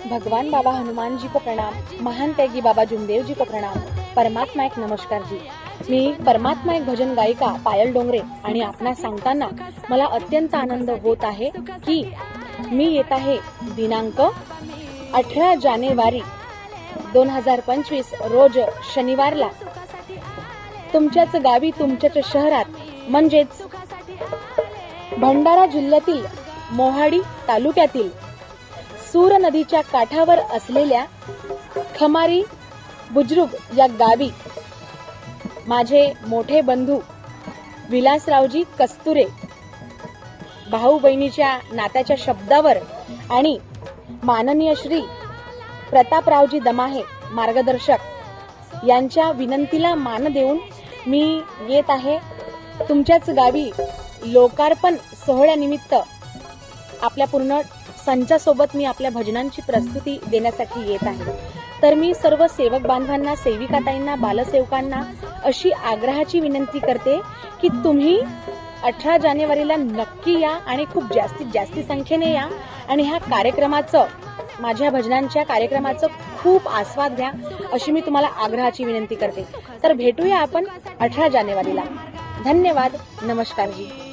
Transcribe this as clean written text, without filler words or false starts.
भगवान बाबा हनुमान जी को प्रणाम, महान त्यागी बाबा जुमदेव जी को प्रणाम, परमात्मा एक नमस्कार जी। मी परमात्मा एक भजन गायिका पायल डोंगरे आणि आपणास सांगताना मला अत्यंत आनंद होत आहे की मी येत आहे दिनांक 18 जानेवारी 2025 रोज शनिवारला तुमच्याच गावी तुमच्याच शहरात म्हणजेच भंडारा जिल्ह्यातील मोहाडी तालुक्यातील सूर नदीच्या काठावर असलेल्या खमारी बुजुर्ग या गावी माझे मोठे बंधू विलासरावजी कस्तुरे भाऊ बहिणीच्या नात्याच्या शब्दावर आणि माननीय श्री प्रतापरावजी दमाहे मार्गदर्शक यांच्या विनंतीला मान देऊन मी येत आहे तुमच्याच गावी लोकार्पण सोहळ्यानिमित्त आपल्या पूर्ण संचासोबत मी आपल्या भजनांची प्रस्तुती देण्यासाठी येत आहे। तर मी सर्व सेवक बांधवांना, सेविकाताईंना, बालसेवकांना अशी आग्रहाची विनंती करते की तुम्ही 18 जानेवारीला नक्की या आणि खूप जास्तीत संख्येने या आणि ह्या कार्यक्रमाचं, माझ्या भजनांच्या कार्यक्रमाचं खूप आस्वाद घ्या अशी मी तुम्हाला आग्रहाची विनंती करते। तर भेटूया आपण 18 जानेवारीला। धन्यवाद, नमस्कार जी।